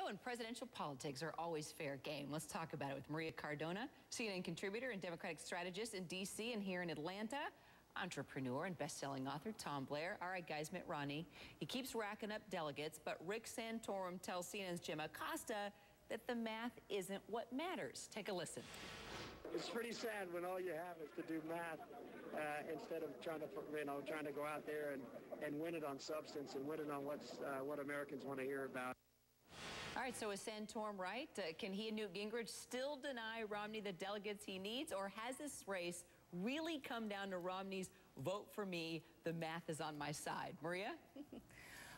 So in presidential politics are always fair game. Let's talk about it with Maria Cardona, CNN contributor and Democratic strategist in D.C. and here in Atlanta. Entrepreneur and best-selling author Tom Blair. All right, guys, Mitt Romney, he keeps racking up delegates, but Rick Santorum tells CNN's Jim Acosta that the math isn't what matters. Take a listen. It's pretty sad when all you have is to do math instead of trying to go out there and win it on substance and win it on what Americans want to hear about. All right, so is Santorum right? Can he and Newt Gingrich still deny Romney the delegates he needs, or has this race really come down to Romney's vote for me, the math is on my side? Maria?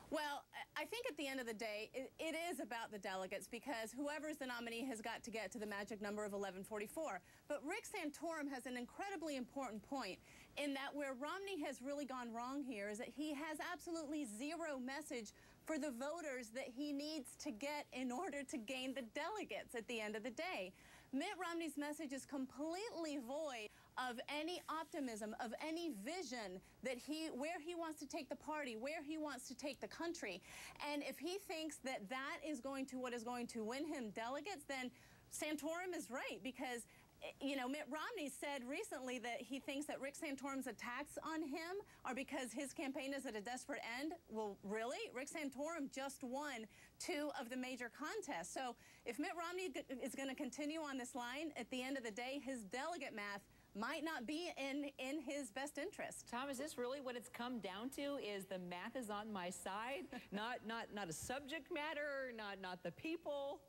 Well, I think at the end of the day, it is about the delegates, because whoever's the nominee has got to get to the magic number of 1144. But Rick Santorum has an incredibly important point in that where Romney has really gone wrong here is that he has absolutely zero message for the voters that he needs to get in order to gain the delegates at the end of the day. Mitt Romney's message is completely void of any optimism, of any vision that where he wants to take the party, where he wants to take the country. And if he thinks that that is what is going to win him delegates, then Santorum is right, because you know, Mitt Romney said recently that he thinks that Rick Santorum's attacks on him are because his campaign is at a desperate end. Well, really? Rick Santorum just won 2 of the major contests. So if Mitt Romney is going to continue on this line, at the end of the day, his delegate math might not be in his best interest. Tom, is this really what it's come down to? Is the math is on my side? not a subject matter, not the people?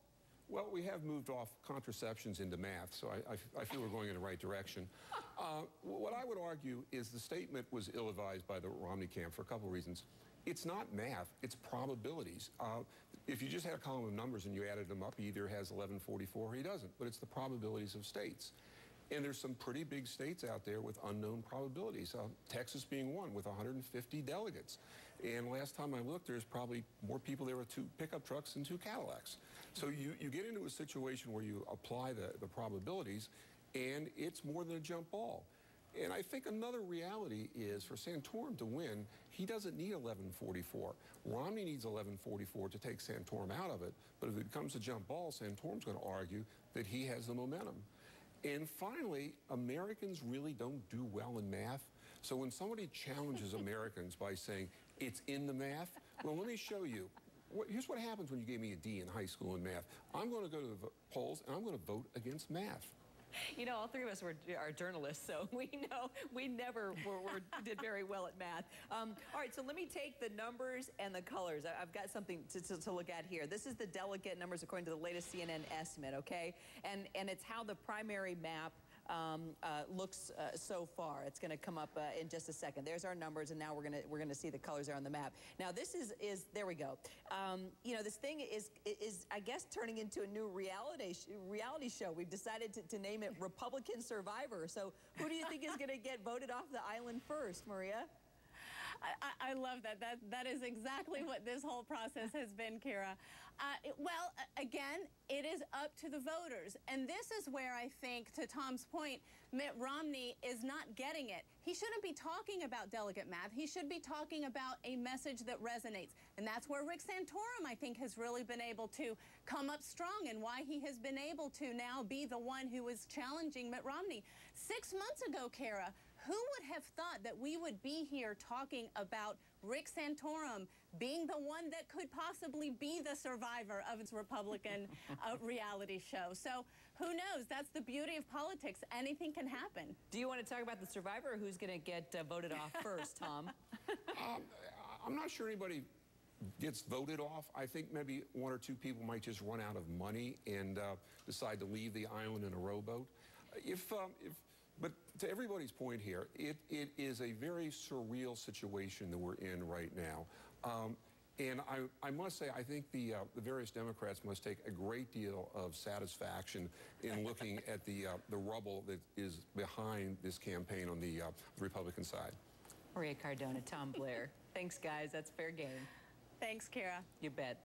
Well, we have moved off contraceptions into math, so I feel we're going in the right direction. What I would argue is the statement was ill-advised by the Romney camp for a couple of reasons. It's not math, it's probabilities. If you just had a column of numbers and you added them up, he either has 1144 or he doesn't, but it's the probabilities of states. And there's some pretty big states out there with unknown probabilities. Texas being one with 150 delegates. And last time I looked, there's probably more people there with 2 pickup trucks than 2 Cadillacs. So you get into a situation where you apply the probabilities, and it's more than a jump ball. And I think another reality is for Santorum to win, he doesn't need 1144. Romney needs 1144 to take Santorum out of it. But if it becomes a jump ball, Santorum's going to argue that he has the momentum. And finally, Americans really don't do well in math. So when somebody challenges Americans by saying, it's in the math, well, let me show you. Here's what happens when you gave me a D in high school in math. I'm going to go to the polls, and I'm going to vote against math. You know, all 3 of us are journalists, so we know we never did very well at math. All right, so let me take the numbers and the colors. I've got something to look at here. This is the delegate numbers according to the latest CNN estimate, okay? And it's how the primary map looks so far. It's going to come up in just a second. There's our numbers, and now we're gonna see the colors there on the map. Now this is there we go. You know, this thing is I guess turning into a new reality show. We've decided to name it Republican Survivor. So who do you think is going to get voted off the island first, Maria? I love that. That is exactly what this whole process has been, Kira. Well, again, it is up to the voters. And this is where I think, to Tom's point, Mitt Romney is not getting it. He shouldn't be talking about delegate math. He should be talking about a message that resonates. And that's where Rick Santorum, I think, has really been able to come up strong, and why he has been able to now be the one who is challenging Mitt Romney. 6 months ago, Kara, who would have thought that we would be here talking about Rick Santorum being the one that could possibly be the survivor of its Republican reality show? So who knows? That's the beauty of politics. Anything can happen. Do you want to talk about the survivor, or who's going to get voted off first, Tom? I'm not sure anybody gets voted off. I think maybe 1 or 2 people might just run out of money and decide to leave the island in a rowboat. But to everybody's point here, it is a very surreal situation that we're in right now. And I must say, I think the various Democrats must take a great deal of satisfaction in looking at the rubble that is behind this campaign on the Republican side. Maria Cardona, Tom Blair. Thanks, guys. That's fair game. Thanks, Kara. You bet.